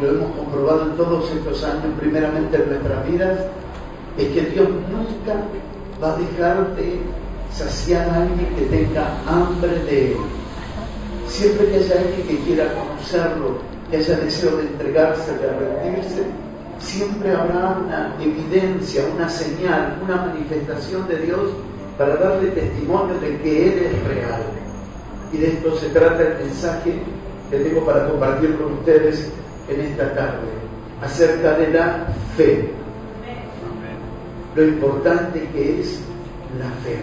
lo hemos comprobado en todos estos años, primeramente en nuestras vidas, es que Dios nunca va a dejarte saciar a alguien que tenga hambre de Él. Siempre que haya alguien que quiera conocerlo, que haya deseo de entregarse, de arrepentirse, siempre habrá una evidencia, una señal, una manifestación de Dios para darle testimonio de que Él es real. Y de esto se trata el mensaje que tengo para compartir con ustedes en esta tarde, acerca de la fe. Lo importante que es la fe.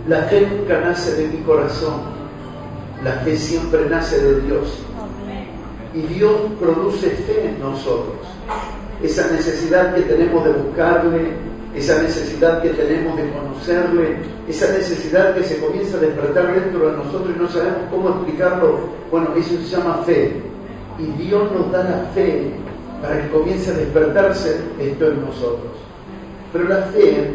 La fe nunca nace de mi corazón, la fe siempre nace de Dios. Y Dios produce fe en nosotros. Esa necesidad que tenemos de buscarle, esa necesidad que tenemos de conocerle, esa necesidad que se comienza a despertar dentro de nosotros y no sabemos cómo explicarlo, bueno, eso se llama fe. Y Dios nos da la fe para que comience a despertarse esto en nosotros. Pero la fe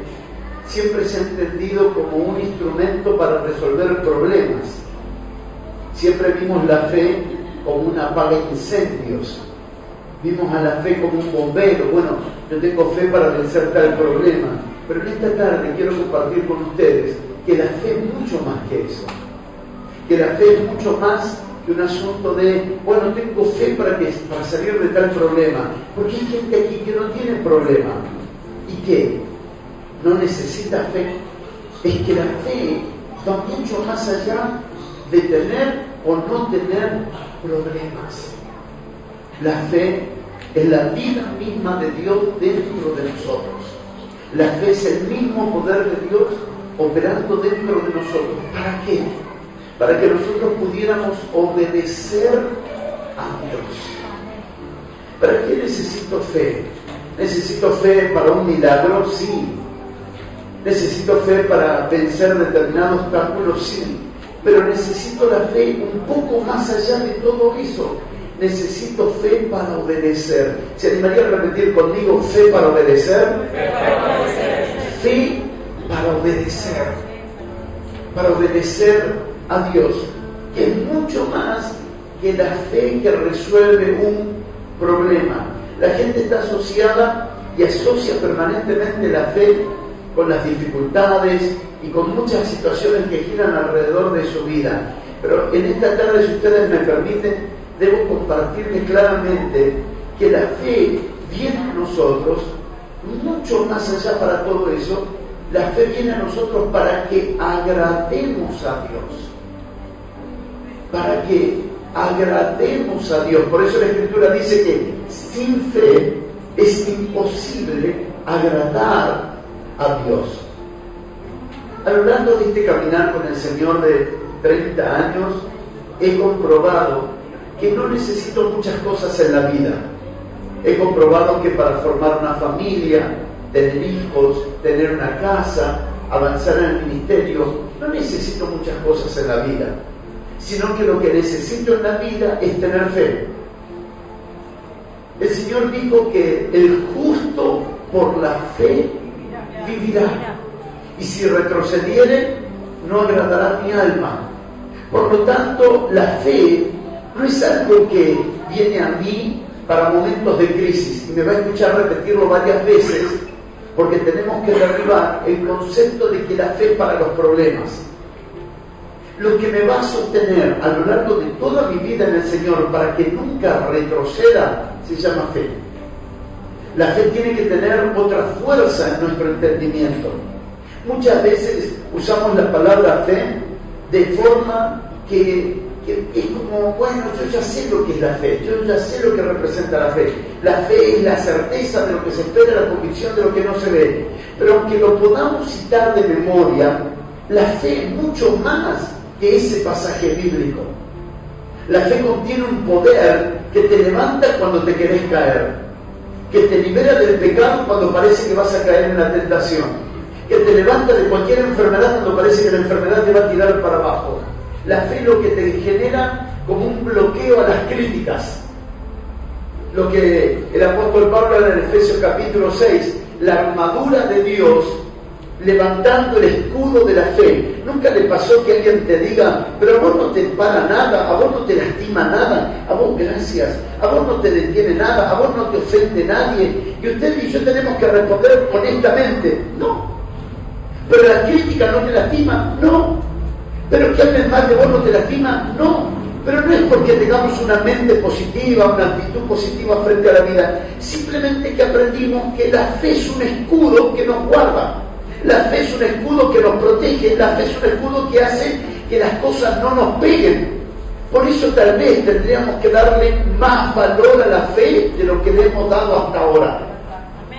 siempre se ha entendido como un instrumento para resolver problemas. Siempre vimos la fe como una apaga incendios. Vimos a la fe como un bombero. Bueno, yo tengo fe para vencer tal problema. Pero en esta tarde quiero compartir con ustedes que la fe es mucho más que eso. Que la fe es mucho más que un asunto de, bueno, tengo fe para salir de tal problema. Porque hay gente aquí que no tiene problema. ¿Y qué? No necesita fe. Es que la fe va mucho más allá de tener o no tener problemas. La fe es la vida misma de Dios dentro de nosotros. La fe es el mismo poder de Dios operando dentro de nosotros. ¿Para qué? Para que nosotros pudiéramos obedecer a Dios. ¿Para qué necesito fe? ¿Necesito fe para un milagro? Sí. ¿Necesito fe para vencer determinados obstáculos? Sí. Pero necesito la fe un poco más allá de todo eso. Necesito fe para obedecer. ¿Se animaría a repetir conmigo fe para obedecer? Fe para obedecer. Fe para obedecer. Para obedecer a Dios, que es mucho más que la fe que resuelve un problema. La gente está asociada y asocia permanentemente la fe con las dificultades y con muchas situaciones que giran alrededor de su vida. Pero en esta tarde, si ustedes me permiten, debo compartirles claramente que la fe viene a nosotros mucho más allá para todo eso. La fe viene a nosotros para que agrademos a Dios. Para que agrademos a Dios. Por eso la Escritura dice que sin fe es imposible agradar a Dios. A lo largo de este caminar con el Señor de 30 años, he comprobado que no necesito muchas cosas en la vida. He comprobado que para formar una familia, tener hijos, tener una casa, avanzar en el ministerio, no necesito muchas cosas en la vida, sino que lo que necesito en la vida es tener fe. El Señor dijo que el justo por la fe vivirá, y si retrocediere, no agradará mi alma. Por lo tanto, la fe no es algo que viene a mí para momentos de crisis, y me va a escuchar repetirlo varias veces, porque tenemos que derribar el concepto de que la fe es para los problemas. Lo que me va a sostener a lo largo de toda mi vida en el Señor para que nunca retroceda se llama fe. La fe tiene que tener otra fuerza en nuestro entendimiento. Muchas veces usamos la palabra fe de forma que es como, bueno, yo ya sé lo que es la fe, yo ya sé lo que representa la fe. La fe es la certeza de lo que se espera, la convicción de lo que no se ve. Pero aunque lo podamos citar de memoria, la fe es mucho más que ese pasaje bíblico. La fe contiene un poder que te levanta cuando te querés caer, que te libera del pecado cuando parece que vas a caer en la tentación, que te levanta de cualquier enfermedad cuando parece que la enfermedad te va a tirar para abajo. La fe lo que te genera como un bloqueo a las críticas. Lo que el apóstol Pablo habla en Efesios capítulo 6, la armadura de Dios, levantando el escudo de la fe. nunca le pasó que alguien te diga, pero a vos no te para nada, a vos no te lastima nada, a vos gracias, a vos no te detiene nada, a vos no te ofende nadie, y usted y yo tenemos que responder honestamente, no. Pero la crítica no te lastima, no. Pero que hablen mal de vos no te lastima, no. Pero no es porque tengamos una mente positiva, una actitud positiva frente a la vida, simplemente que aprendimos que la fe es un escudo que nos guarda, la fe es un escudo que nos protege, la fe es un escudo que hace que las cosas no nos peguen. Por eso tal vez tendríamos que darle más valor a la fe de lo que le hemos dado hasta ahora.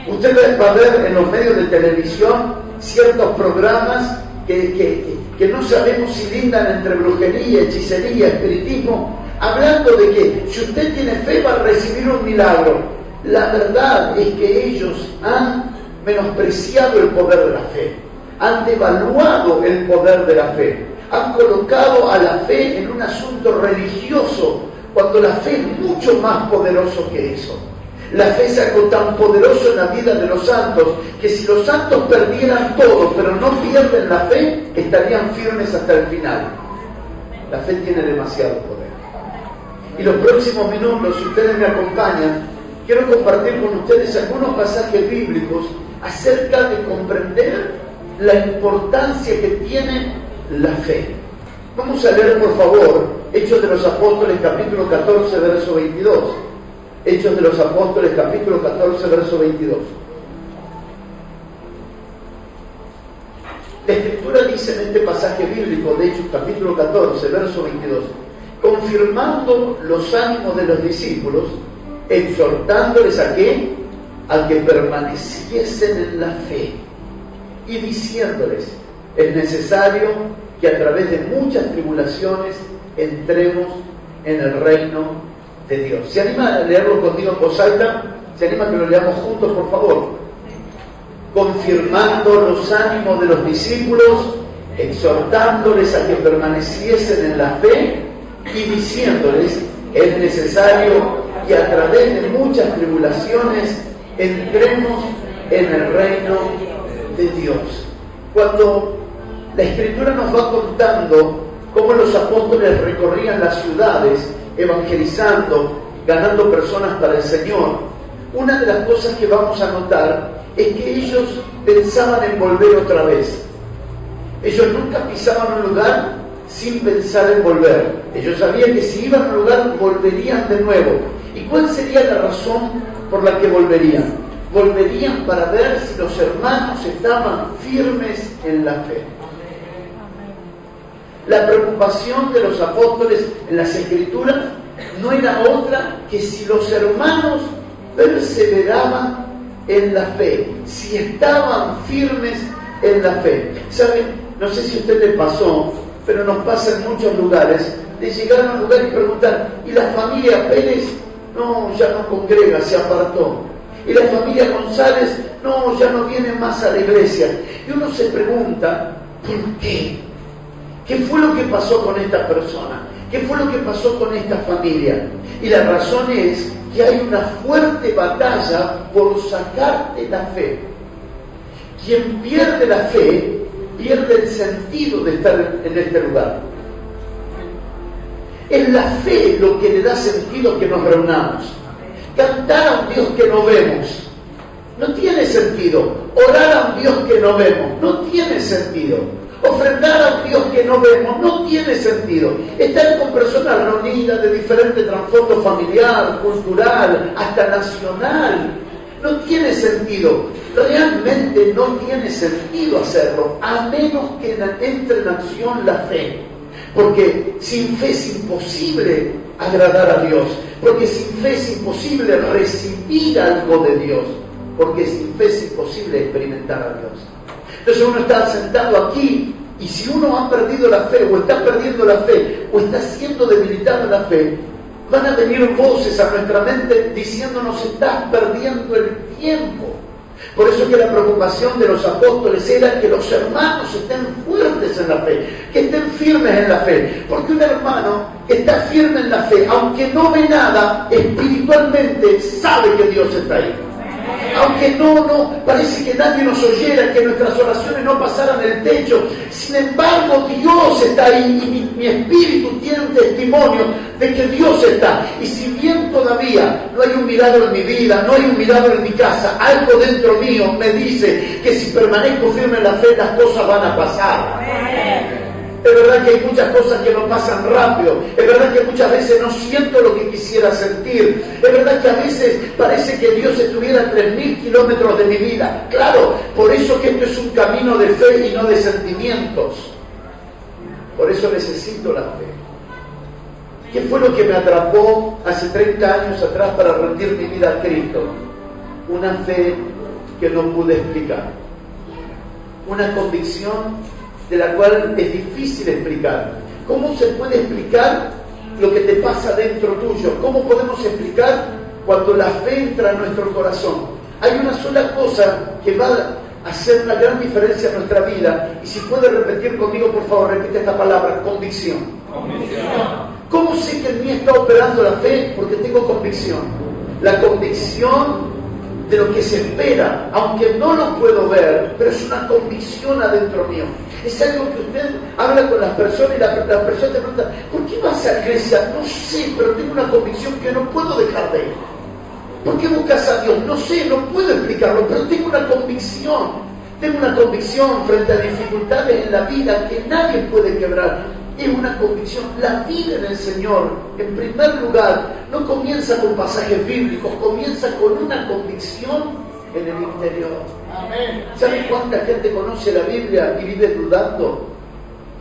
Ustedes va a ver en los medios de televisión ciertos programas que no sabemos si lindan entre brujería, hechicería, espiritismo, hablando de que si usted tiene fe va a recibir un milagro. La verdad es que ellos han menospreciado el poder de la fe, han devaluado el poder de la fe, han colocado a la fe en un asunto religioso, cuando la fe es mucho más poderoso que eso. La fe es algo tan poderoso en la vida de los santos, que si los santos perdieran todo, pero no pierden la fe, estarían firmes hasta el final. La fe tiene demasiado poder. Y los próximos minutos, si ustedes me acompañan, quiero compartir con ustedes algunos pasajes bíblicos acerca de comprender la importancia que tiene la fe. Vamos a leer, por favor, Hechos de los Apóstoles, capítulo 14, verso 22. Hechos de los Apóstoles, capítulo 14, verso 22. La Escritura dice en este pasaje bíblico de Hechos, capítulo 14, verso 22, confirmando los ánimos de los discípulos, exhortándoles a qué, a que permaneciesen en la fe, y diciéndoles, es necesario que a través de muchas tribulaciones entremos en el reino de Dios. ¿Se anima a leerlo conmigo en voz alta? ¿Se anima a que lo leamos juntos, por favor? Confirmando los ánimos de los discípulos, exhortándoles a que permaneciesen en la fe y diciéndoles, es necesario que a través de muchas tribulaciones entremos en el reino de Dios. Cuando la Escritura nos va contando cómo los apóstoles recorrían las ciudades evangelizando, ganando personas para el Señor, una de las cosas que vamos a notar es que ellos pensaban en volver otra vez. Ellos nunca pisaban un lugar sin pensar en volver. Ellos sabían que si iban a un lugar volverían de nuevo. ¿Y cuál sería la razón por la que volverían? Volverían para ver si los hermanos estaban firmes en la fe. La preocupación de los apóstoles en las Escrituras no era otra que si los hermanos perseveraban en la fe, si estaban firmes en la fe. ¿Saben? No sé si a usted le pasó, pero nos pasa en muchos lugares, de llegar a un lugar y preguntar, ¿y la familia Pérez? No, ya no congrega, se apartó. ¿Y la familia González? No, ya no viene más a la iglesia. Y uno se pregunta, ¿por qué? ¿Qué fue lo que pasó con esta persona? ¿Qué fue lo que pasó con esta familia? Y la razón es que hay una fuerte batalla por sacarte la fe. Quien pierde la fe, pierde el sentido de estar en este lugar. Es la fe lo que le da sentido que nos reunamos. Cantar a un Dios que no vemos no tiene sentido. Orar a un Dios que no vemos no tiene sentido. Ofrendar a un Dios que no vemos no tiene sentido. Estar con personas reunidas de diferente trasfondo familiar, cultural, hasta nacional, no tiene sentido. Realmente no tiene sentido hacerlo, a menos que entre en acción la fe. Porque sin fe es imposible agradar a Dios. Porque sin fe es imposible recibir algo de Dios. Porque sin fe es imposible experimentar a Dios. Entonces uno está sentado aquí y si uno ha perdido la fe o está perdiendo la fe o está siendo debilitado en la fe, van a venir voces a nuestra mente diciéndonos estás perdiendo el tiempo. Por eso que la preocupación de los apóstoles era que los hermanos estén fuertes en la fe, que estén firmes en la fe. Porque un hermano que está firme en la fe, aunque no ve nada, espiritualmente sabe que Dios está ahí. Aunque no, parece que nadie nos oyera, que nuestras oraciones no pasaran el techo. Sin embargo, Dios está ahí y mi espíritu tiene un testimonio de que Dios está. Y si bien todavía no hay un milagro en mi vida, no hay un milagro en mi casa, algo dentro mío me dice que si permanezco firme en la fe, las cosas van a pasar. Es verdad que hay muchas cosas que no pasan rápido. Es verdad que muchas veces no siento lo que quisiera sentir. Es verdad que a veces parece que Dios estuviera a 3.000 kilómetros de mi vida. Claro, por eso que esto es un camino de fe y no de sentimientos. Por eso necesito la fe. ¿Qué fue lo que me atrapó hace 30 años atrás para rendir mi vida a Cristo? Una fe que no pude explicar. Una convicción de la cual es difícil explicar. ¿Cómo se puede explicar lo que te pasa dentro tuyo? ¿Cómo podemos explicar cuando la fe entra en nuestro corazón? Hay una sola cosa que va a hacer una gran diferencia en nuestra vida, y si puede repetir conmigo, por favor, repite esta palabra: convicción. ¿Cómo sé que en mí está operando la fe? Porque tengo convicción. La convicción de lo que se espera, aunque no lo puedo ver, pero es una convicción adentro mío. Es algo que usted habla con las personas y la persona te pregunta: ¿por qué vas a la iglesia? No sé, pero tengo una convicción que no puedo dejar de ir. ¿Por qué buscas a Dios? No sé, no puedo explicarlo, pero tengo una convicción. Tengo una convicción frente a dificultades en la vida que nadie puede quebrar. Es una convicción. La vida en el Señor, en primer lugar, no comienza con pasajes bíblicos, comienza con una convicción en el interior. Amén. ¿Sabe cuánta gente conoce la Biblia y vive dudando?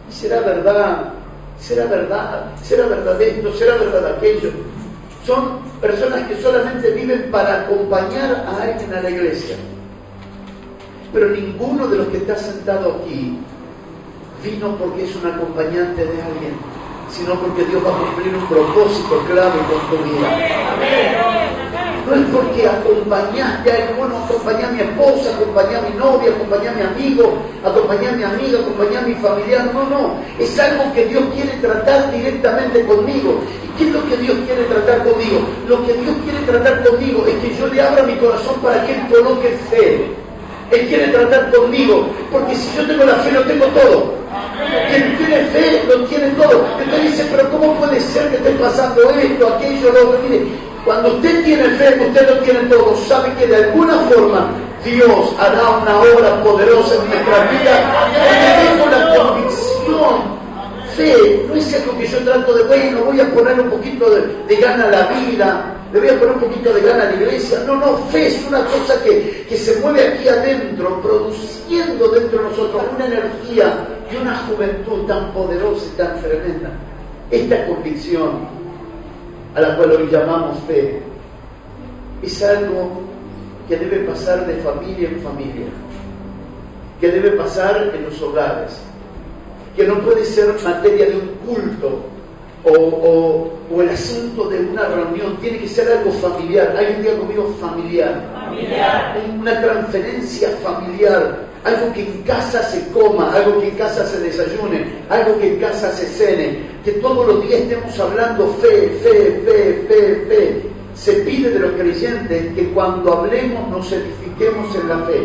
¿Será verdad? ¿Será verdad? ¿Será verdad esto? ¿Será verdad aquello? Son personas que solamente viven para acompañar a alguien a la iglesia. Pero ninguno de los que está sentado aquí vino porque es un acompañante de alguien, sino porque Dios va a cumplir un propósito clave con tu vida. No es porque acompañaste a alguien, bueno, acompañé a mi esposa, acompañé a mi novia, acompañé a mi amigo, acompañé a mi amiga, acompañé a mi familiar. No, es algo que Dios quiere tratar directamente conmigo. ¿Y qué es lo que Dios quiere tratar conmigo? Lo que Dios quiere tratar conmigo es que yo le abra mi corazón para que Él coloque fe. Él quiere tratar conmigo, porque si yo tengo la fe, lo tengo todo. Quien tiene fe, lo tiene todo. Usted dice: pero ¿cómo puede ser que esté pasando esto, aquello, lo otro? Mire, cuando usted tiene fe, usted lo tiene todo. Sabe que de alguna forma Dios hará una obra poderosa en nuestra vida. Porque tengo la convicción. Fe no es algo que yo trato de, bueno, voy a poner un poquito de gana a la vida, le voy a poner un poquito de gana a la iglesia. No, fe es una cosa que se mueve aquí adentro, produciendo dentro de nosotros una energía y una juventud tan poderosa y tan tremenda. Esta convicción, a la cual hoy llamamos fe, es algo que debe pasar de familia en familia, que debe pasar en los hogares, que no puede ser materia de un culto o el asunto de una reunión, tiene que ser algo familiar. ¿Alguien diga conmigo familiar? Una transferencia familiar, algo que en casa se coma, algo que en casa se desayune, algo que en casa se cene, que todos los días estemos hablando fe. Se pide de los creyentes que cuando hablemos nos edifiquemos en la fe.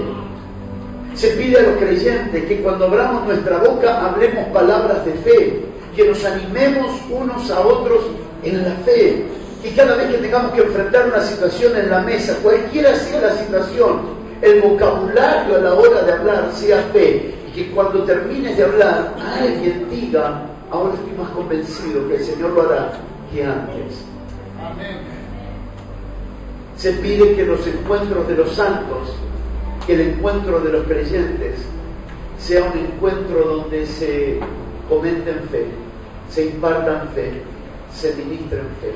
Se pide a los creyentes que cuando abramos nuestra boca hablemos palabras de fe, que nos animemos unos a otros en la fe, y cada vez que tengamos que enfrentar una situación en la mesa, cualquiera sea la situación, el vocabulario a la hora de hablar sea fe, y que cuando termines de hablar alguien diga: ahora estoy más convencido que el Señor lo hará que antes. Amén. Se pide que los encuentros de los santos, que el encuentro de los creyentes sea un encuentro donde se comenten fe, se impartan fe, se ministren fe.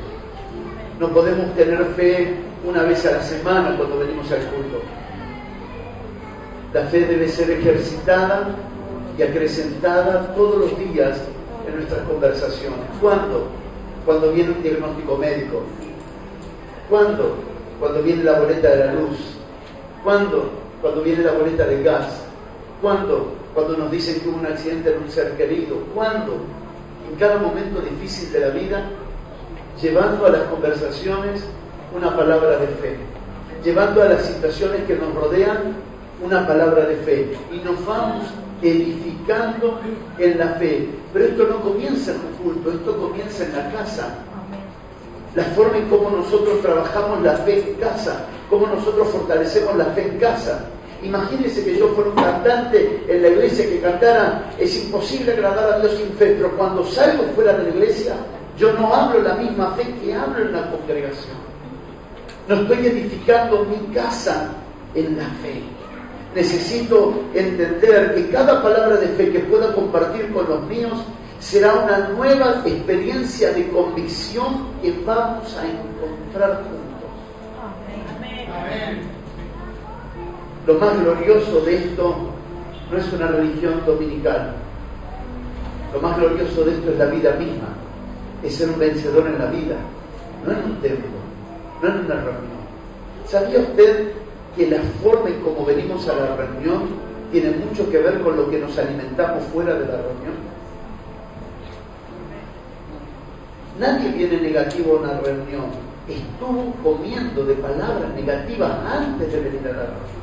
No podemos tener fe una vez a la semana cuando venimos al culto. La fe debe ser ejercitada y acrecentada todos los días en nuestras conversaciones. ¿Cuándo? Cuando viene un diagnóstico médico. ¿Cuándo? Cuando viene la boleta de la luz. ¿Cuándo? Cuando viene la boleta de gas. ¿Cuándo? Cuando nos dicen que hubo un accidente en un ser querido. ¿Cuándo? En cada momento difícil de la vida, llevando a las conversaciones una palabra de fe. llevando a las situaciones que nos rodean una palabra de fe. Y nos vamos edificando en la fe. Pero esto no comienza en un culto, esto comienza en la casa. La forma en cómo nosotros trabajamos la fe en casa, cómo nosotros fortalecemos la fe en casa. Imagínense que yo fuera un cantante en la iglesia que cantara, es imposible agradar a Dios sin fe, pero cuando salgo fuera de la iglesia, yo no hablo la misma fe que hablo en la congregación. No estoy edificando mi casa en la fe. Necesito entender que cada palabra de fe que pueda compartir con los míos será una nueva experiencia de convicción que vamos a encontrar juntos. Amén. Lo más glorioso de esto no es una religión dominical. Lo más glorioso de esto es la vida misma. Es ser un vencedor en la vida, no en un templo, no en una reunión. ¿Sabía usted que la forma en cómo venimos a la reunión tiene mucho que ver con lo que nos alimentamos fuera de la reunión? Nadie viene negativo a una reunión. Estuvo comiendo de palabras negativas antes de venir a la reunión.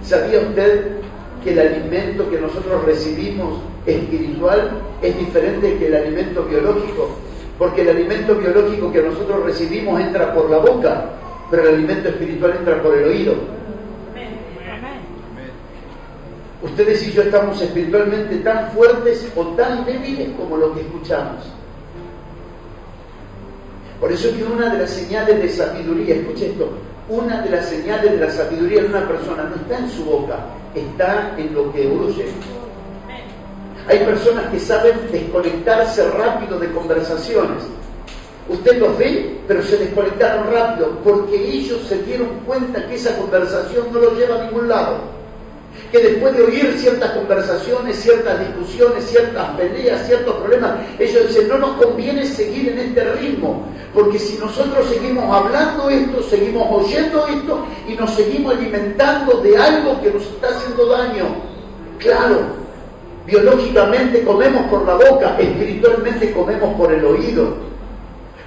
¿Sabía usted que el alimento que nosotros recibimos espiritual es diferente que el alimento biológico? Porque el alimento biológico que nosotros recibimos entra por la boca, pero el alimento espiritual entra por el oído. Ustedes y yo estamos espiritualmente tan fuertes o tan débiles como lo que escuchamos. Por eso es que una de las señales de sabiduría, escuche esto, una de las señales de la sabiduría de una persona no está en su boca, está en lo que oye. Hay personas que saben desconectarse rápido de conversaciones. Usted los ve, pero se desconectaron rápido, porque ellos se dieron cuenta que esa conversación no los lleva a ningún lado. Que después de oír ciertas conversaciones, ciertas discusiones, ciertas peleas, ciertos problemas, ellos dicen, no nos conviene seguir en este ritmo, porque si nosotros seguimos hablando esto, seguimos oyendo esto y nos seguimos alimentando de algo que nos está haciendo daño. Claro, biológicamente comemos por la boca, espiritualmente comemos por el oído.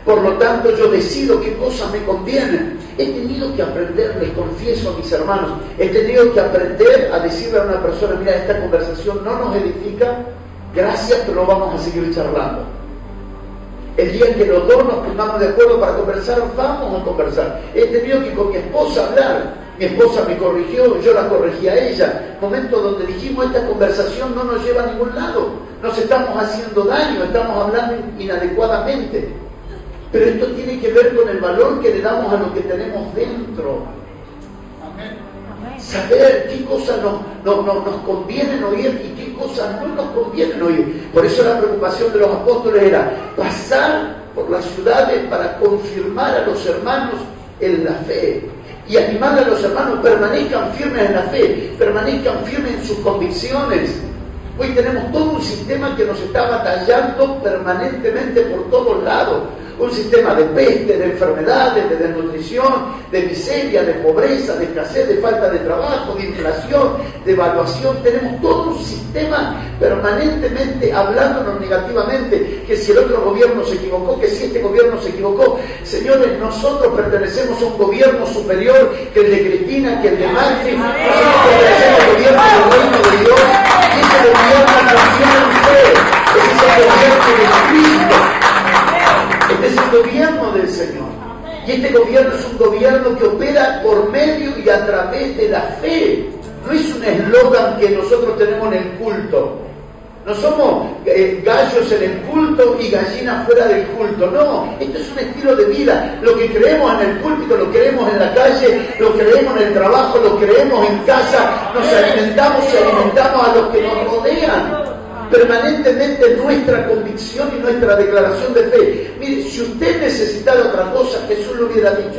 Por lo tanto, yo decido qué cosas me convienen. He tenido que aprender, les confieso a mis hermanos, he tenido que aprender a decirle a una persona, mira, esta conversación no nos edifica, gracias, pero no vamos a seguir charlando. El día en que los dos nos pongamos de acuerdo para conversar, vamos a conversar. He tenido que con mi esposa hablar. Mi esposa me corrigió, yo la corregí a ella. Momento donde dijimos, esta conversación no nos lleva a ningún lado. Nos estamos haciendo daño, estamos hablando inadecuadamente. Pero esto tiene que ver con el valor que le damos a lo que tenemos dentro. Amén. Saber qué cosas nos convienen oír y qué cosas no nos convienen oír. Por eso la preocupación de los apóstoles era pasar por las ciudades para confirmar a los hermanos en la fe. Y animar a los hermanos, permanezcan firmes en la fe, permanezcan firmes en sus convicciones. Hoy tenemos todo un sistema que nos está batallando permanentemente por todos lados. Un sistema de peste, de enfermedades, de desnutrición, de miseria, de pobreza, de escasez, de falta de trabajo, de inflación, de evaluación. Tenemos todo un sistema permanentemente hablándonos negativamente, que si el otro gobierno se equivocó, que si este gobierno se equivocó. Señores, nosotros pertenecemos a un gobierno superior que el de Cristina, que el de Macri. Nosotros pertenecemos al gobierno del reino de Dios, y ese gobierno confía en usted. Ese es el gobierno de Cristo. Este es el gobierno del Señor. Y este gobierno es un gobierno que opera por medio y a través de la fe. No es un eslogan que nosotros tenemos en el culto. No somos gallos en el culto y gallinas fuera del culto. No, esto es un estilo de vida. Lo que creemos en el púlpito, lo creemos en la calle, lo creemos en el trabajo, lo creemos en casa. Nos alimentamos y alimentamos a los que nos rodean. Permanentemente nuestra convicción y nuestra declaración de fe. Mire, si usted necesitara otra cosa, Jesús lo hubiera dicho.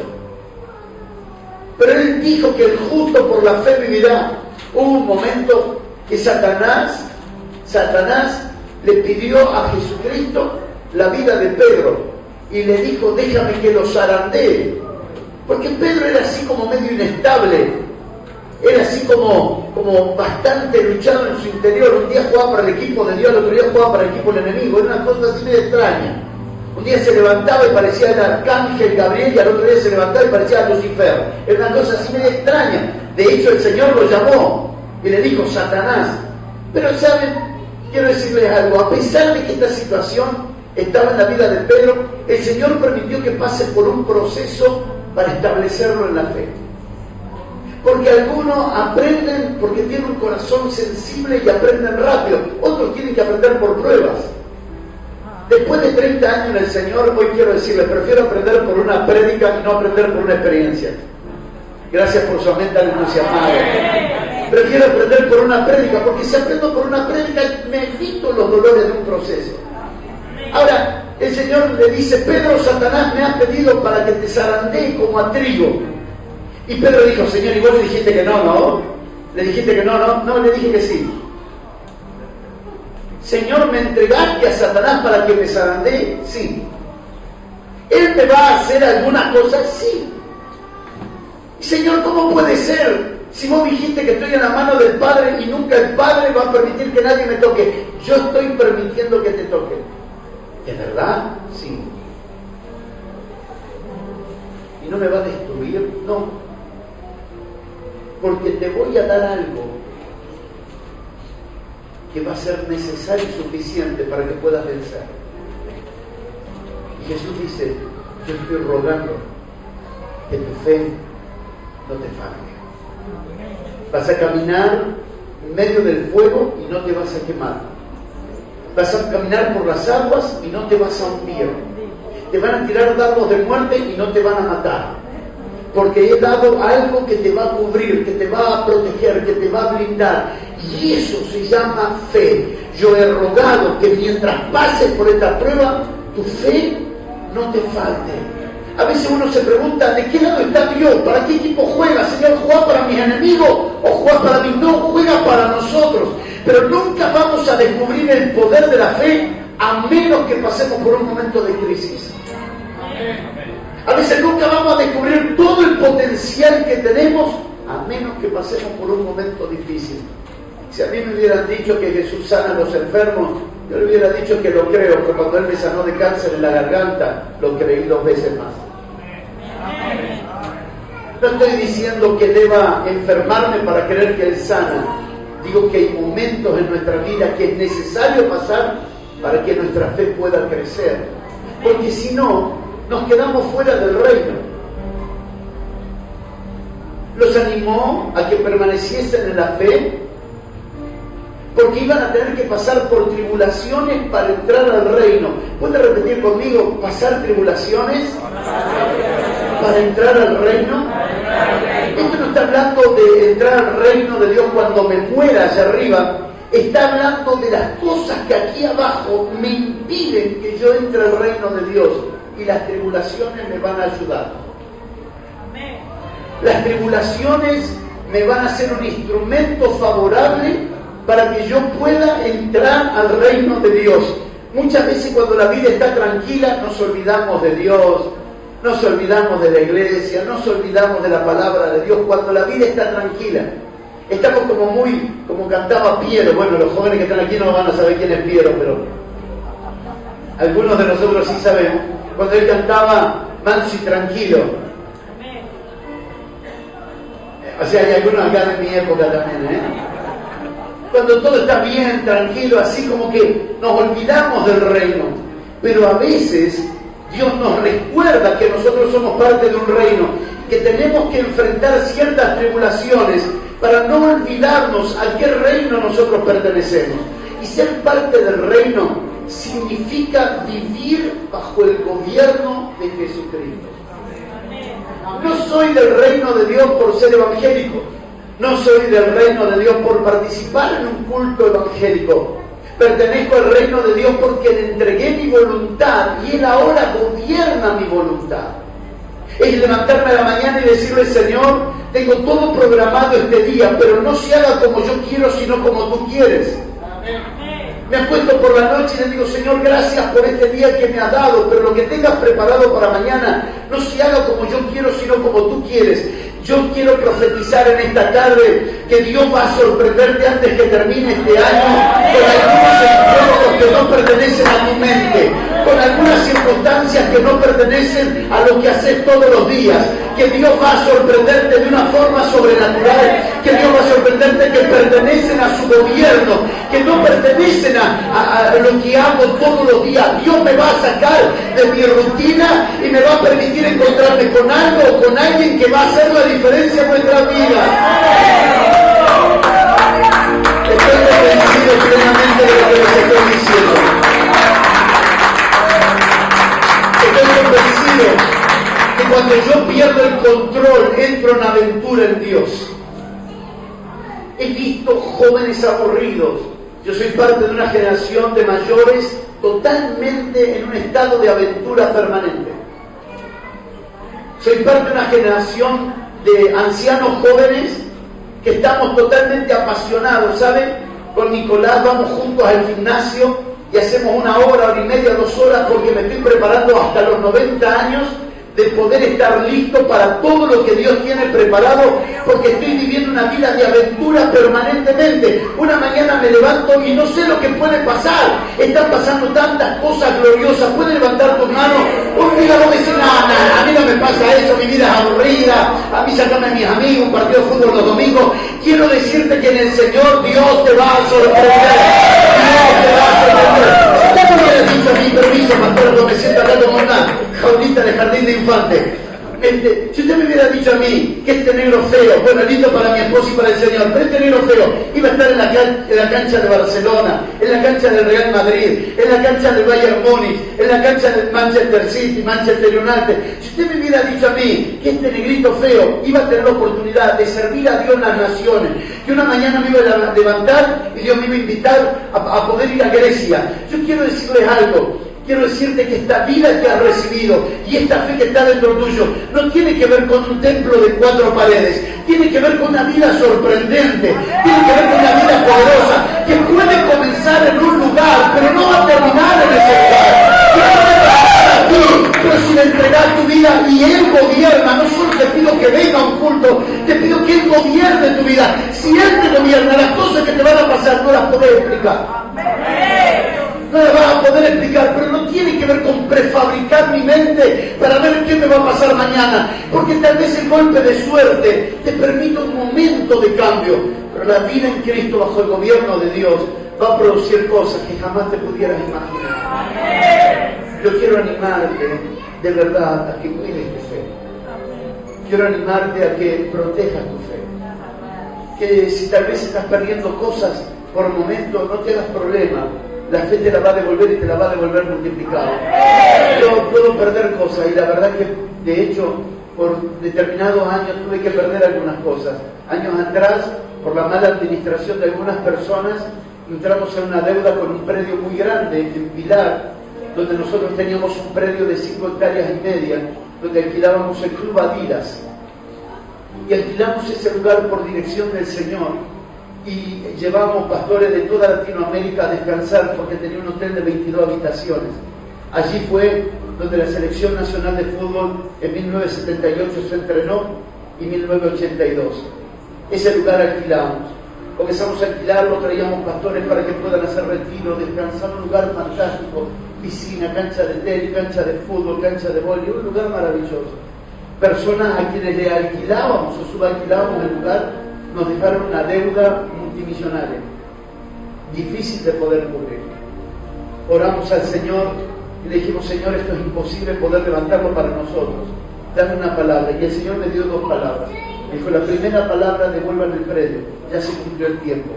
Pero Él dijo que el justo por la fe vivirá. Hubo un momento que Satanás le pidió a Jesucristo la vida de Pedro y le dijo, déjame que lo zarandee. Porque Pedro era así como medio inestable. Era así como bastante luchado en su interior. Un día jugaba para el equipo de Dios, el otro día jugaba para el equipo del enemigo. Era una cosa así medio extraña. Un día se levantaba y parecía el arcángel Gabriel, y al otro día se levantaba y parecía Lucifer. Era una cosa así media extraña. De hecho, el Señor lo llamó y le dijo Satanás. Pero ¿saben? Quiero decirles algo. A pesar de que esta situación estaba en la vida de Pedro, el Señor permitió que pase por un proceso para establecerlo en la fe. Porque algunos aprenden porque tienen un corazón sensible y aprenden rápido. Otros tienen que aprender por pruebas. Después de 30 años en el Señor, hoy quiero decirles, prefiero aprender por una prédica y no aprender por una experiencia. Gracias por su mente al entusiasmado. Prefiero aprender por una prédica, porque si aprendo por una prédica me evito los dolores de un proceso. Ahora, el Señor le dice, Pedro, Satanás me ha pedido para que te zarandee como a trigo. Y Pedro dijo, Señor, ¿y vos le dijiste que no, no? ¿Le dijiste que no, no? No, le dije que sí. Señor, ¿me entregaste a Satanás para que me zarandee? Sí. ¿Él me va a hacer alguna cosa? Sí. Señor, ¿cómo puede ser? Si vos dijiste que estoy en la mano del Padre y nunca el Padre va a permitir que nadie me toque. Yo estoy permitiendo que te toque. ¿De verdad? Sí. ¿Y no me va a destruir? No. Porque te voy a dar algo que va a ser necesario y suficiente para que puedas vencer. Y Jesús dice, yo estoy rogando que tu fe no te falte. Vas a caminar en medio del fuego y no te vas a quemar. Vas a caminar por las aguas y no te vas a hundir. Te van a tirar dardos de muerte y no te van a matar. Porque he dado algo que te va a cubrir, que te va a proteger, que te va a blindar. Y eso se llama fe. Yo he rogado que mientras pases por esta prueba, tu fe no te falte. A veces uno se pregunta, ¿de qué lado está Dios? ¿Para qué equipo juega? Señor, ¿juega para mis enemigos o juega para mí? No, juega para nosotros. Pero nunca vamos a descubrir el poder de la fe a menos que pasemos por un momento de crisis. A veces nunca vamos a descubrir todo el potencial que tenemos a menos que pasemos por un momento difícil. Si a mí me hubieran dicho que Jesús sana a los enfermos, yo le hubiera dicho que lo creo, que cuando Él me sanó de cáncer en la garganta, lo creí 2 veces más. No estoy diciendo que deba enfermarme para creer que Él sana. Digo que hay momentos en nuestra vida que es necesario pasar para que nuestra fe pueda crecer. Porque si no, nos quedamos fuera del reino. Los animó a que permaneciesen en la fe, porque iban a tener que pasar por tribulaciones para entrar al reino. ¿Puede repetir conmigo? ¿Pasar tribulaciones para entrar al reino? Esto no está hablando de entrar al reino de Dios cuando me muera allá arriba. Está hablando de las cosas que aquí abajo me impiden que yo entre al reino de Dios. Y las tribulaciones me van a ayudar. Las tribulaciones me van a ser un instrumento favorable para que yo pueda entrar al reino de Dios. Muchas veces cuando la vida está tranquila nos olvidamos de Dios, nos olvidamos de la iglesia, nos olvidamos de la palabra de Dios. Cuando la vida está tranquila, estamos como cantaba Piero. Bueno, los jóvenes que están aquí no van a saber quién es Piero, pero algunos de nosotros sí sabemos. Cuando él cantaba manso y tranquilo. O sea, hay algunos acá de mi época también, Cuando todo está bien, tranquilo, así como que nos olvidamos del reino. Pero a veces Dios nos recuerda que nosotros somos parte de un reino, que tenemos que enfrentar ciertas tribulaciones para no olvidarnos a qué reino nosotros pertenecemos. Y ser parte del reino significa vivir bajo el gobierno de Jesucristo. No soy del reino de Dios por ser evangélico. No soy del reino de Dios por participar en un culto evangélico. Pertenezco al reino de Dios porque le entregué mi voluntad y Él ahora gobierna mi voluntad. Es levantarme a la mañana y decirle, Señor, tengo todo programado este día, pero no se haga como yo quiero, sino como tú quieres. Me acuesto por la noche y le digo, Señor, gracias por este día que me has dado, pero lo que tengas preparado para mañana no se haga como yo quiero, sino como tú quieres. Yo quiero profetizar en esta tarde que Dios va a sorprenderte antes que termine este año con algunos encuentros que no pertenecen a tu mente, con algunas circunstancias que no pertenecen a lo que haces todos los días, que Dios va a sorprenderte de una forma sobrenatural, que Dios va a sorprenderte que pertenecen a su gobierno, que no pertenecen a lo que hago todos los días. Dios me va a sacar de mi rutina y me va a permitir encontrarme con algo o con alguien que va a hacer la diferencia en nuestra vida. Estoy convencido plenamente de lo que les estoy diciendo. Estoy convencido que cuando yo pierdo el control, entro en aventura en Dios. He visto jóvenes aburridos. Yo soy parte de una generación de mayores totalmente en un estado de aventura permanente. Soy parte de una generación de ancianos jóvenes que estamos totalmente apasionados, ¿saben? Con Nicolás vamos juntos al gimnasio y hacemos 1 hora, 1 hora y media, 2 horas, porque me estoy preparando hasta los 90 años de poder estar listo para todo lo que Dios tiene preparado, porque estoy viviendo una vida de aventura permanentemente. Una mañana me levanto y no sé lo que puede pasar. Están pasando tantas cosas gloriosas. Puedes levantar tus manos. Un día no me dice nada, a mí no me pasa eso, mi vida es aburrida, a mí sacarme a mis amigos, un partido de fútbol los domingos. Quiero decirte que en el Señor Dios te va a sorprender. Dios te va a sorprender. ¿Cómo me hubieras dicho a mí, permiso, pastor, que me siento acá como una jaulita de jardín de infante? Si usted me hubiera dicho a mí que este negro feo, bueno, lindo para mi esposo y para el Señor, pero este negro feo iba a estar en la cancha de Barcelona, en la cancha del Real Madrid, en la cancha del Bayern Múnich, en la cancha del Manchester City, Manchester United, si usted me hubiera dicho a mí que este negrito feo iba a tener la oportunidad de servir a Dios en las naciones, que una mañana me iba a levantar y Dios me iba a invitar a poder ir a Grecia, yo quiero decirles algo. Quiero decirte que esta vida que has recibido y esta fe que está dentro tuyo no tiene que ver con un templo de 4 paredes, tiene que ver con una vida sorprendente, tiene que ver con una vida poderosa, que puede comenzar en un lugar, pero no va a terminar en ese lugar. Que puede pasar aquí, pero si le entregas tu vida y Él gobierna, no solo te pido que venga a un culto, te pido que Él gobierne tu vida. Si Él te gobierna, las cosas que te van a pasar no las podés explicar. No la vas a poder explicar, pero no tiene que ver con prefabricar mi mente para ver qué me va a pasar mañana, porque tal vez el golpe de suerte te permite un momento de cambio, pero la vida en Cristo bajo el gobierno de Dios va a producir cosas que jamás te pudieras imaginar. Yo quiero animarte de verdad a que cuides tu fe. Quiero animarte a que protejas tu fe. Que si tal vez estás perdiendo cosas por momentos, no te hagas problema. La fe te la va a devolver y te la va a devolver multiplicado. Yo puedo perder cosas y la verdad que de hecho por determinados años tuve que perder algunas cosas. Años atrás, por la mala administración de algunas personas, entramos en una deuda con un predio muy grande en Pilar, donde nosotros teníamos un predio de 5,5 hectáreas, donde alquilábamos el Club Adidas. Y alquilamos ese lugar por dirección del Señor. Y llevamos pastores de toda Latinoamérica a descansar porque tenía un hotel de 22 habitaciones. Allí fue donde la Selección Nacional de Fútbol en 1978 se entrenó y 1982. Ese lugar alquilamos. Comenzamos a alquilarlo, traíamos pastores para que puedan hacer retiro, descansar, un lugar fantástico, piscina, cancha de tenis, cancha de fútbol, cancha de vóley, un lugar maravilloso. Personas a quienes le alquilábamos o subalquilábamos el lugar nos dejaron una deuda multimillonaria, difícil de poder cubrir. Oramos al Señor y le dijimos: Señor, esto es imposible poder levantarlo para nosotros, dame una palabra. Y el Señor me dio 2 palabras. Me dijo: la primera palabra, devuelvan el predio, ya se cumplió el tiempo.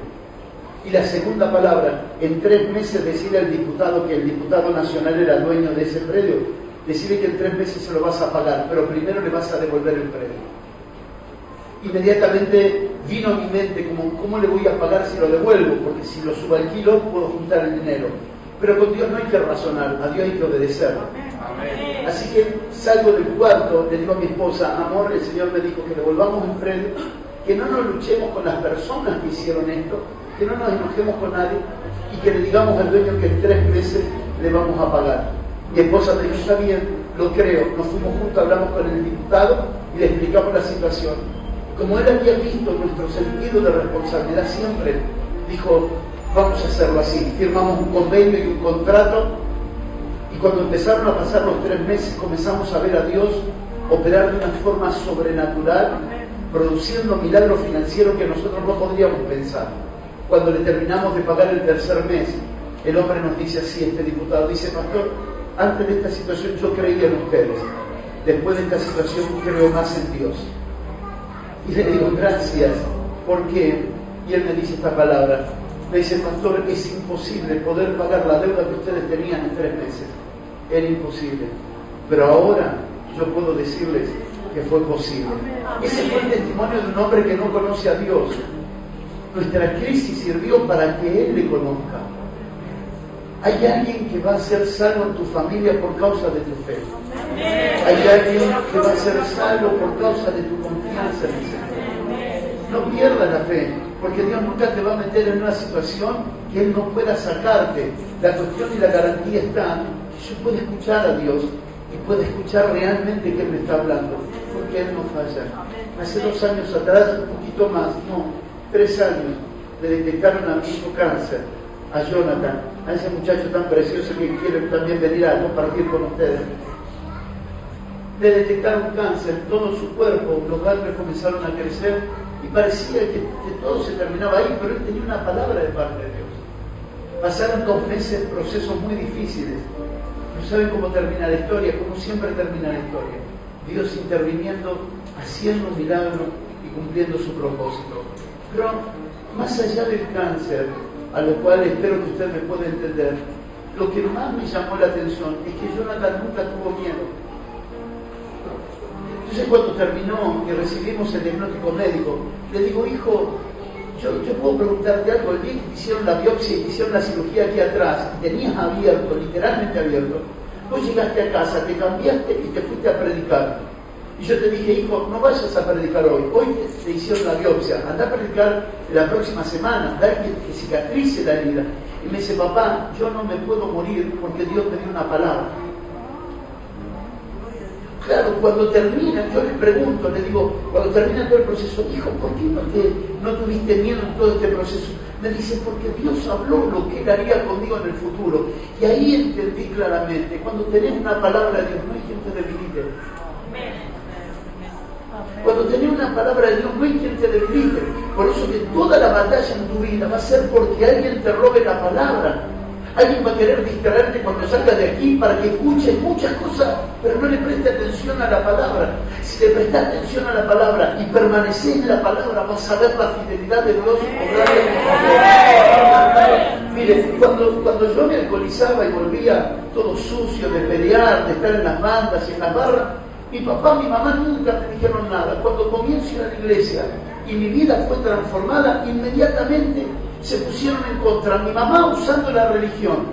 Y la segunda palabra, en 3 meses decirle al diputado, que el diputado nacional era dueño de ese predio, decirle que en 3 meses se lo vas a pagar, pero primero le vas a devolver el predio. Inmediatamente vino a mi mente ¿cómo le voy a pagar si lo devuelvo? Porque si lo subalquilo puedo juntar el dinero. Pero con Dios no hay que razonar, a Dios hay que obedecer. Amén. Así que salgo del cuarto, le digo a mi esposa: amor, el Señor me dijo que devolvamos el predio, que no nos luchemos con las personas que hicieron esto, que no nos enojemos con nadie y que le digamos al dueño que en 3 meses le vamos a pagar. Mi esposa me dijo: está bien, lo creo. Nos fuimos juntos, hablamos con el diputado y le explicamos la situación. Como él había visto nuestro sentido de responsabilidad siempre, dijo: vamos a hacerlo así. Firmamos un convenio y un contrato, y cuando empezaron a pasar los 3 meses, comenzamos a ver a Dios operar de una forma sobrenatural, produciendo milagros financieros que nosotros no podríamos pensar. Cuando le terminamos de pagar el 3er mes, el hombre nos dice así, este diputado, dice: pastor, antes de esta situación yo creía en ustedes, después de esta situación creo más en Dios. Y le digo: gracias, ¿por qué? Y él me dice esta palabra, me dice: pastor, es imposible poder pagar la deuda que ustedes tenían en 3 meses, era imposible, pero ahora yo puedo decirles que fue posible. Ese fue el testimonio de un hombre que no conoce a Dios. Nuestra crisis sirvió para que Él le conozca. Hay alguien que va a ser salvo en tu familia por causa de tu fe. Hay alguien que va a ser salvo por causa de tu confianza en el Señor. No pierdas la fe, porque Dios nunca te va a meter en una situación que Él no pueda sacarte. La cuestión y la garantía está que yo puedo escuchar a Dios y puedo escuchar realmente que Él me está hablando, porque Él no falla. Hace 2 años atrás, un poquito más, 3 años, le detectaron a mi hijo cáncer, a Jonathan, a ese muchacho tan precioso que quiere también venir a compartir con ustedes. Le detectaron cáncer en todo su cuerpo, los ganglios comenzaron a crecer y parecía que todo se terminaba ahí, pero él tenía una palabra de parte de Dios. Pasaron 2 meses, procesos muy difíciles. No saben cómo termina la historia, cómo siempre termina la historia. Dios interviniendo, haciendo un milagro y cumpliendo su propósito. Pero más allá del cáncer, a lo cual espero que usted me pueda entender, lo que más me llamó la atención es que Jonathan nunca tuvo miedo. Entonces, cuando terminó y recibimos el diagnóstico médico, le digo: hijo, yo puedo preguntarte algo. El día que te hicieron la biopsia y te hicieron la cirugía aquí atrás, y tenías abierto, literalmente abierto, vos llegaste a casa, te cambiaste y te fuiste a predicar. Y yo te dije: hijo, no vayas a predicar hoy te hicieron la biopsia, anda a predicar la próxima semana, da que cicatrice la herida. Y me dice: papá, yo no me puedo morir porque Dios me dio una palabra. Claro, cuando termina, yo le pregunto, le digo, cuando termina todo el proceso: hijo, ¿por qué no tuviste miedo en todo este proceso? Me dice: porque Dios habló lo que Él haría conmigo en el futuro. Y ahí entendí claramente, cuando tenés una palabra de Dios, no hay quien te debilite. Cuando tenés una palabra de Dios, no hay quien te debilite. Por eso que toda la batalla en tu vida va a ser porque alguien te robe la palabra. Alguien va a querer distraerte cuando salgas de aquí para que escuches muchas cosas, pero no le preste atención a la palabra. Si le prestas atención a la palabra y permaneces en la palabra, vas a ver la fidelidad de Dios obrando. Mire, cuando yo me alcoholizaba y volvía todo sucio de pelear, de estar en las bandas y en las barras, mi papá, mi mamá nunca me dijeron nada. Cuando comienzo a ir a la iglesia y mi vida fue transformada, inmediatamente se pusieron en contra. Mi mamá usando la religión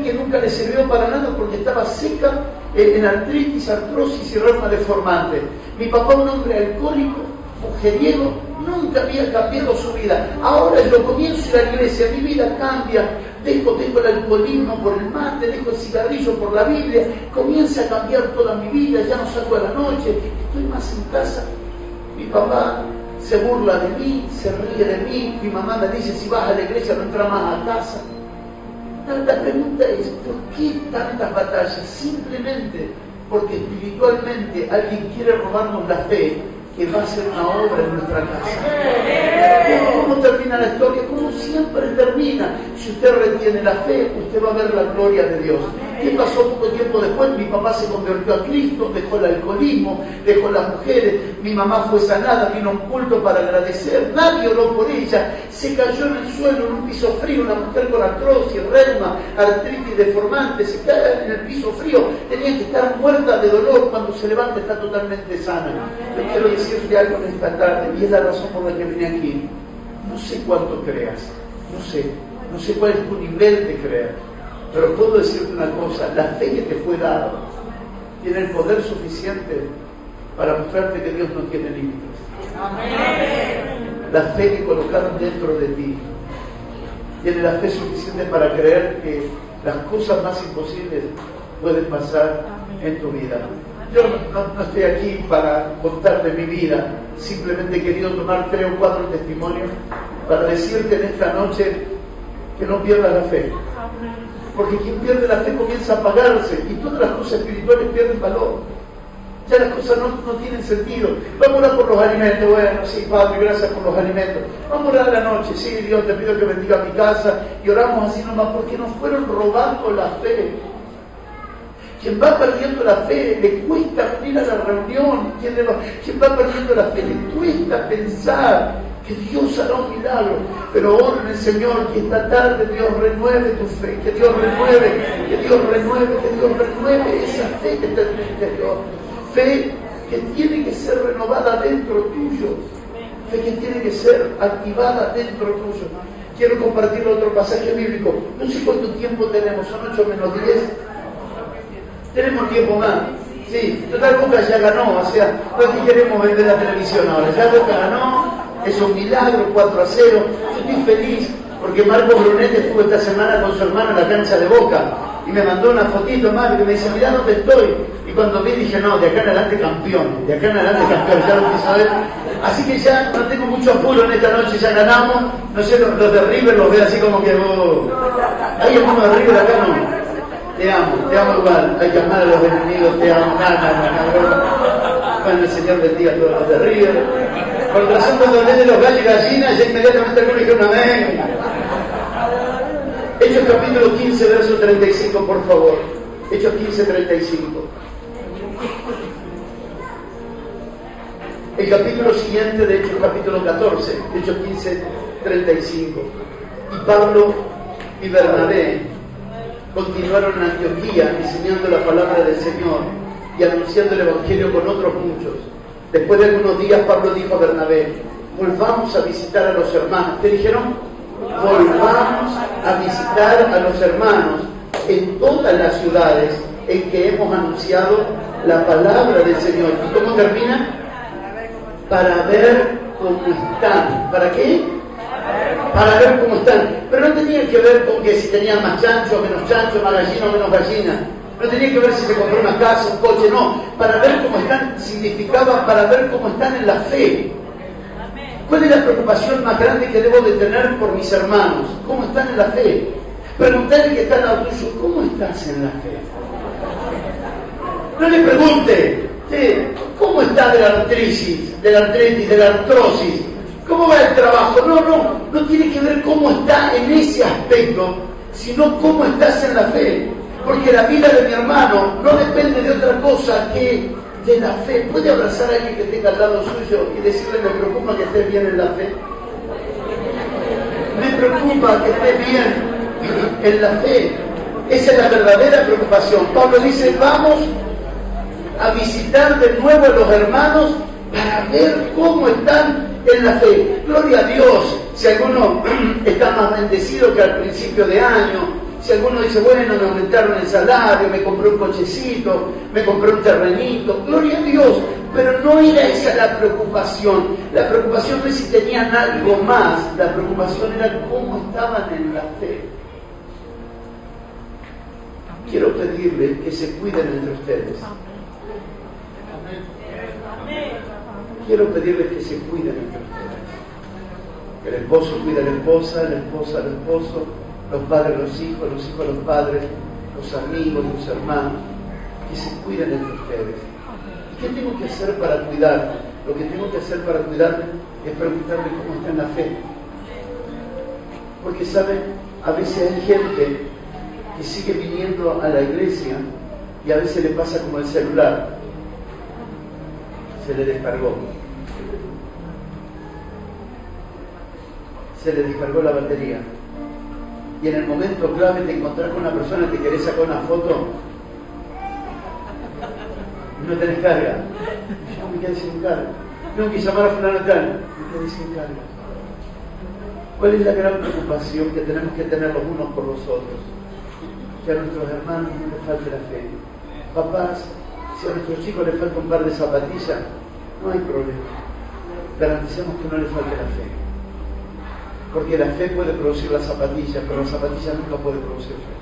que nunca le sirvió para nada porque estaba seca en artritis, artrosis y reuma deformante. Mi papá, un hombre alcohólico, mujeriego, nunca había cambiado su vida. Ahora yo comienzo a ir a la iglesia, mi vida cambia, dejo el alcoholismo por el mate, dejo el cigarrillo por la Biblia, comienza a cambiar toda mi vida, ya no salgo a la noche, estoy más en casa. Mi papá se burla de mí, se ríe de mí, mi mamá me dice: si vas a la iglesia no entras más a casa. La pregunta es: ¿por qué tantas batallas? Simplemente porque espiritualmente alguien quiere robarnos la fe, que va a ser una obra en nuestra casa. ¿Cómo termina la historia? Como siempre termina. Si usted retiene la fe, usted va a ver la gloria de Dios. ¿Qué pasó poco tiempo después? Mi papá se convirtió a Cristo, dejó el alcoholismo, dejó las mujeres, mi mamá fue sanada, vino a un culto para agradecer, nadie oró por ella, se cayó en el suelo en un piso frío, una mujer con artrosis, reuma, artritis deformante, se cae en el piso frío, tenía que estar muerta de dolor, cuando se levanta está totalmente sana. Yo quiero decirte algo en esta tarde, y es la razón por la que vine aquí. No sé cuánto creas, no sé cuál es tu nivel de creer, pero puedo decirte una cosa: la fe que te fue dada tiene el poder suficiente para mostrarte que Dios no tiene límites. La fe que colocaron dentro de ti tiene la fe suficiente para creer que las cosas más imposibles pueden pasar en tu vida. Yo no estoy aquí para contarte mi vida, simplemente he querido tomar 3 o 4 testimonios para decirte en esta noche que no pierdas la fe. Porque quien pierde la fe comienza a apagarse y todas las cosas espirituales pierden valor. Ya las cosas no tienen sentido. Vamos a orar por los alimentos. Bueno, sí, Padre, gracias por los alimentos. Vamos a orar a la noche. Sí, Dios, te pido que bendiga mi casa. Y oramos así nomás porque nos fueron robando la fe. Quien va perdiendo la fe, le cuesta venir a la reunión. Quien va perdiendo la fe, le cuesta pensar que Dios hará un milagro. Pero oro en el Señor que esta tarde Dios renueve tu fe, que Dios renueve esa fe que está en el interior. Fe que tiene que ser renovada dentro tuyo, fe que tiene que ser activada dentro tuyo. Quiero compartir otro pasaje bíblico. No sé cuánto tiempo tenemos, son 8 menos 10. Tenemos tiempo más. Sí, total, Boca ya ganó, o sea, no es que queremos vender la televisión ahora. Ya Boca ganó, es un milagro, 4-0. Yo estoy feliz porque Marco Brunetti estuvo esta semana con su hermano en la cancha de Boca y me mandó una fotito más que me dice, mirá dónde estoy. Y cuando vi dije, no, de acá en adelante campeón, ya lo quiso saber. Así que ya no tengo mucho apuro en esta noche, ya ganamos. No sé, los de River los veo así como que, ¿hay alguno de River acá? No. Te amo igual, hay que amar a los enemigos, te amo, Bueno, el Señor bendiga a todos los de River. Por razón, cuando hablé de los gallos y gallinas, ya inmediatamente algunos dijeron amén. Hechos capítulo 15, verso 35, por favor. Hechos 15, 35. El capítulo siguiente de Hechos, capítulo 14, Hechos 15, 35. Y Pablo y Bernabé continuaron en Antioquía enseñando la palabra del Señor y anunciando el Evangelio con otros muchos. Después de algunos días Pablo dijo a Bernabé, volvamos a visitar a los hermanos. ¿Qué dijeron? Volvamos a visitar a los hermanos en todas las ciudades en que hemos anunciado la palabra del Señor. ¿Y cómo termina? Para ver cómo están. ¿Para qué? Para ver cómo están. Pero no tenía que ver con que si tenían más chancho o menos chancho, más gallina o menos gallina. No tenía que ver si se compró una casa, un coche, no. Para ver cómo están significaba para ver cómo están en la fe. ¿Cuál es la preocupación más grande que debo de tener por mis hermanos? ¿Cómo están en la fe? Preguntarle que están al tuyo, ¿cómo estás en la fe? No le pregunte, ¿cómo está de la artritis, de la artrosis? ¿Cómo va el trabajo? No tiene que ver cómo está en ese aspecto, sino cómo estás en la fe. Porque la vida de mi hermano no depende de otra cosa que de la fe. ¿Puede abrazar a alguien que tenga al lado suyo y decirle, me preocupa que estés bien en la fe? Me preocupa que estés bien en la fe. Esa es la verdadera preocupación. Pablo dice, vamos a visitar de nuevo a los hermanos para ver cómo están en la fe. Gloria a Dios. Si alguno está más bendecido que al principio de año, si alguno dice, bueno, me aumentaron el salario, me compré un cochecito, me compré un terrenito, gloria a Dios, pero no era esa la preocupación. La preocupación no es si tenían algo más, la preocupación era cómo estaban en la fe. Quiero pedirles que se cuiden entre ustedes. Quiero pedirles que se cuiden entre ustedes. Que el esposo cuide a la esposa al esposo, los padres a los hijos a los padres, los amigos, los hermanos, que se cuiden entre ustedes. ¿Y qué tengo que hacer para cuidar? Lo que tengo que hacer para cuidarme es preguntarme cómo está en la fe. Porque, ¿saben? A veces hay gente que sigue viniendo a la iglesia y a veces le pasa como el celular. Se le descargó. Se le descargó la batería. Y en el momento clave te encontrás con una persona que querés sacar una foto y no tenés carga. Yo me quedé sin carga. Tengo que llamar a fulano tal. Me quedé sin carga. ¿Cuál es la gran preocupación que tenemos que tener los unos por los otros? Que a nuestros hermanos no les falte la fe. Papás, si a nuestros chicos les falta un par de zapatillas, no hay problema. Garanticemos que no les falte la fe. Porque la fe puede producir las zapatillas, pero la zapatilla nunca puede producir fe.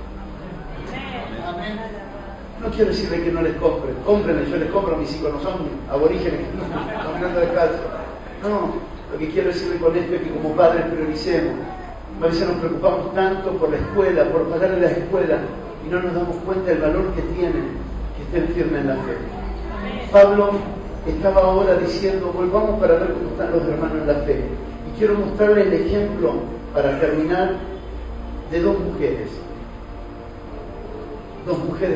Amén. No quiero decirle que no les compren. Cómprenle, yo les compro a mis hijos, no son aborígenes, caminando descalzo. No, lo que quiero decirle con esto es que como padres prioricemos A veces nos preocupamos tanto por la escuela, por pagarle la escuela, y no nos damos cuenta del valor que tienen que estén firmes en la fe. Pablo estaba ahora diciendo, volvamos para ver cómo están los hermanos en la fe. Y quiero mostrarles el ejemplo, para terminar, de dos mujeres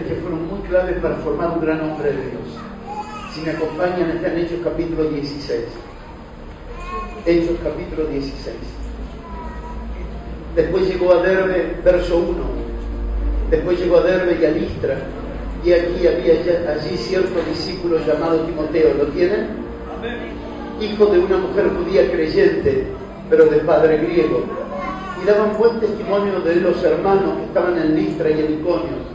que fueron muy claves para formar un gran hombre de Dios. Si me acompañan, está en Hechos capítulo 16. Hechos capítulo 16. Después llegó a Derbe, verso 1. Después llegó a Derbe y a Listra. Y aquí había allí cierto discípulo llamado Timoteo. ¿Lo tienen? Hijo de una mujer judía creyente, pero de padre griego. Y daban buen testimonio de los hermanos que estaban en Listra y en Iconio.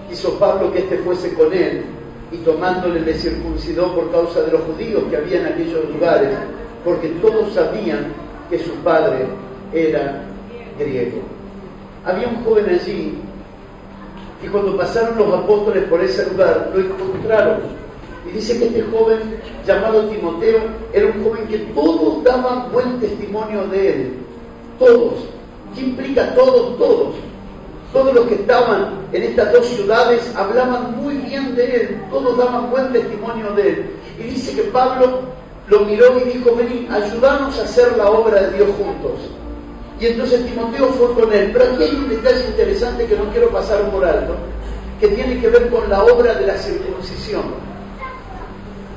Quiso Pablo que éste fuese con él, y tomándole le circuncidó por causa de los judíos que había en aquellos lugares, porque todos sabían que su padre era griego. Había un joven allí que cuando pasaron los apóstoles por ese lugar lo encontraron, y dice que este joven llamado Timoteo era un joven que todos daban buen testimonio de él. Todos. ¿Qué implica todos? Todos los que estaban en estas dos ciudades hablaban muy bien de él, todos daban buen testimonio de él. Y dice que Pablo lo miró y dijo, vení, ayúdanos a hacer la obra de Dios juntos. Y entonces Timoteo fue con él. Pero aquí hay un detalle interesante que no quiero pasar por alto, que tiene que ver con la obra de la circuncisión.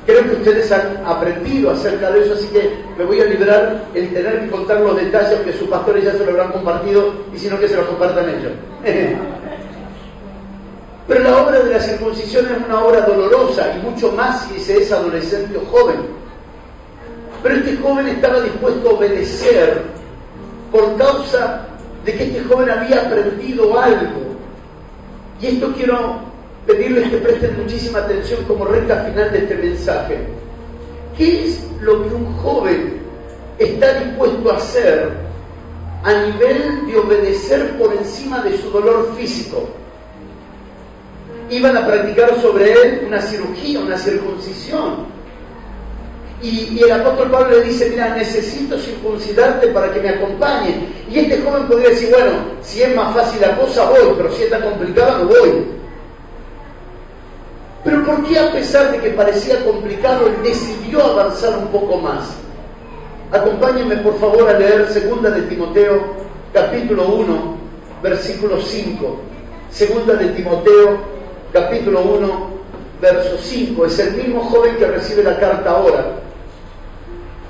Creo que ustedes han aprendido acerca de eso, así que me voy a librar el tener que contar los detalles, que sus pastores ya se lo habrán compartido, y si no, que se lo compartan ellos. Pero la obra de la circuncisión es una obra dolorosa, y mucho más si se es adolescente o joven. Pero este joven estaba dispuesto a obedecer por causa de que este joven había aprendido algo. Y esto quiero pedirles que presten muchísima atención como recta final de este mensaje. ¿Qué es lo que un joven está dispuesto a hacer a nivel de obedecer por encima de su dolor físico? Iban a practicar sobre él una cirugía, una circuncisión. Y el apóstol Pablo le dice, mira, necesito circuncidarte para que me acompañe. Y este joven podría decir, bueno, si es más fácil la cosa voy, pero si es tan complicada no voy. Pero ¿por qué, a pesar de que parecía complicado, él decidió avanzar un poco más? Acompáñenme por favor a leer 2 de Timoteo capítulo 1 versículo 5. 2 de Timoteo capítulo 1 verso 5. Es el mismo joven que recibe la carta ahora.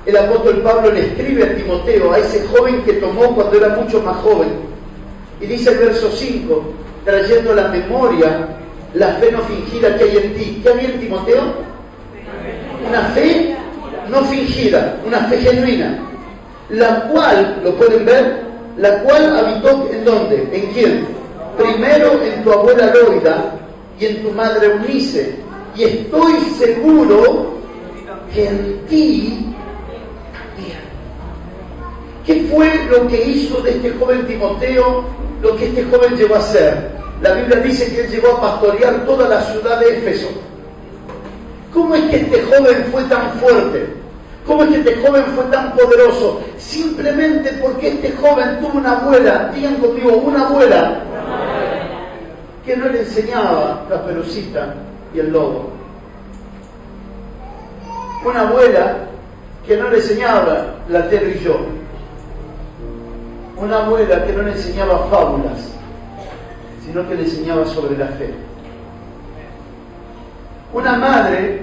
El apóstol Pablo le escribe a Timoteo, a ese joven que tomó cuando era mucho más joven. Y dice el verso 5, trayendo a la memoria la fe no fingida que hay en ti. ¿Qué había en Timoteo? Una fe no fingida, una fe genuina, la cual, ¿lo pueden ver? La cual habitó ¿en dónde? ¿En quién? Primero en tu abuela Loida y en tu madre Eunice, y estoy seguro que en ti también. ¿Qué fue lo que hizo de este joven Timoteo lo que este joven llegó a hacer? La Biblia dice que él llegó a pastorear toda la ciudad de Éfeso. ¿Cómo es que este joven fue tan fuerte? ¿Cómo es que este joven fue tan poderoso? Simplemente porque este joven tuvo una abuela, digan conmigo, una abuela, que no le enseñaba Caperucita y el lobo. Una abuela que no le enseñaba Platero y yo. Una abuela que no le enseñaba fábulas, sino que le enseñaba sobre la fe. Una madre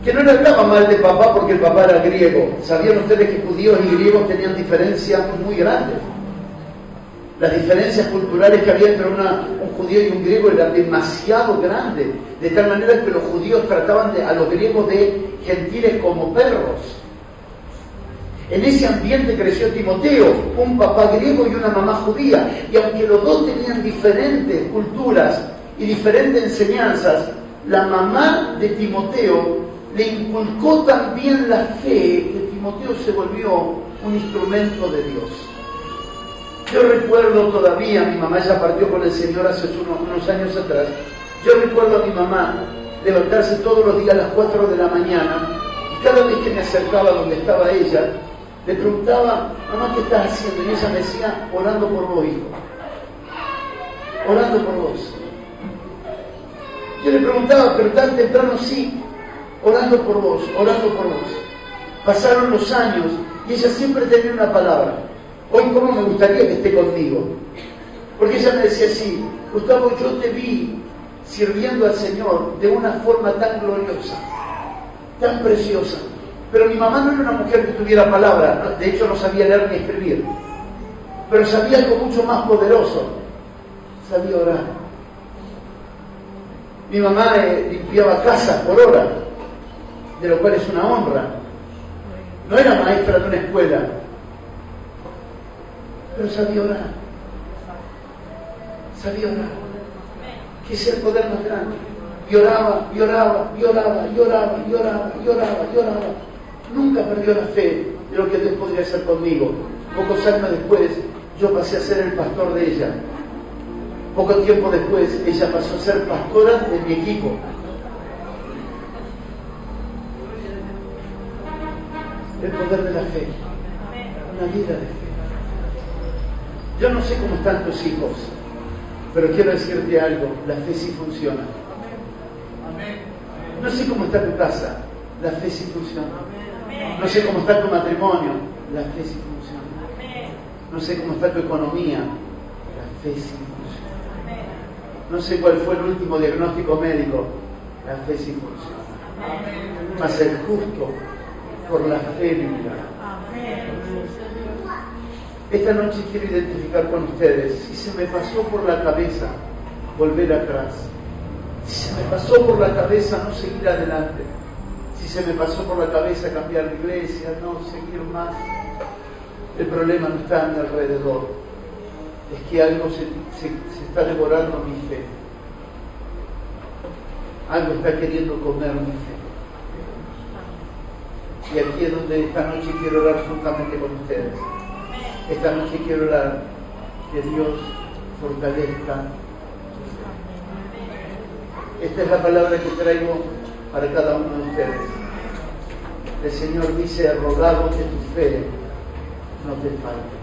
que no le hablaba mal de papá porque el papá era griego. ¿Sabían ustedes que judíos y griegos tenían diferencias muy grandes? Las diferencias culturales que había entre un judío y un griego eran demasiado grandes, de tal manera que los judíos trataban a los griegos de gentiles como perros. En ese ambiente creció Timoteo, un papá griego y una mamá judía, y aunque los dos tenían diferentes culturas y diferentes enseñanzas, la mamá de Timoteo le inculcó también la fe, que Timoteo se volvió un instrumento de Dios. Yo recuerdo todavía, mi mamá ya partió con el Señor hace unos años atrás, yo recuerdo a mi mamá levantarse todos los días a las 4 de la mañana, y cada vez que me acercaba donde estaba ella, Le preguntaba, mamá, ¿qué estás haciendo? Y ella me decía, orando por vos, hijo. Orando por vos. Yo le preguntaba, pero tan temprano, sí, orando por vos, orando por vos. Pasaron los años y ella siempre tenía una palabra. Hoy, ¿cómo me gustaría que esté conmigo? Porque ella me decía así, Gustavo, yo te vi sirviendo al Señor de una forma tan gloriosa, tan preciosa. Pero mi mamá no era una mujer que tuviera palabra, de hecho no sabía leer ni escribir. Pero sabía algo mucho más poderoso, sabía orar. Mi mamá limpiaba casas por hora, de lo cual es una honra. No era maestra de una escuela, pero sabía orar. Sabía orar. Que es el poder más grande. Y oraba, y oraba, y oraba, y oraba, y oraba, y oraba, y oraba. Nunca perdió la fe de lo que Dios podría hacer conmigo. Pocos años después, yo pasé a ser el pastor de ella. Poco tiempo después, ella pasó a ser pastora de mi equipo. El poder de la fe. Una vida de fe. Yo no sé cómo están tus hijos, pero quiero decirte algo, la fe sí funciona. No sé cómo está tu casa, la fe sí funciona. No sé cómo está tu matrimonio, la fe sí funciona. No sé cómo está tu economía, la fe sí funciona. No sé cuál fue el último diagnóstico médico, la fe sí funciona. Mas el justo por la fe vivirá. Esta noche quiero identificar con ustedes, si se me pasó por la cabeza volver atrás, si se me pasó por la cabeza no seguir adelante, si se me pasó por la cabeza cambiar de iglesia, no seguir más, el problema no está a mi alrededor, es que algo se está devorando mi fe, algo está queriendo comer mi fe. Y aquí es donde esta noche quiero orar juntamente con ustedes. Esta noche quiero orar que Dios fortalezca. Esta es la palabra que traigo para cada uno de ustedes. El Señor dice, rogado que tu fe no te falte.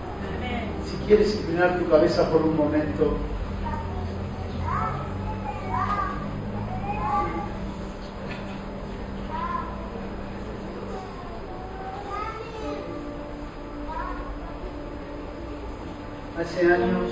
Si quieres inclinar tu cabeza por un momento, hace años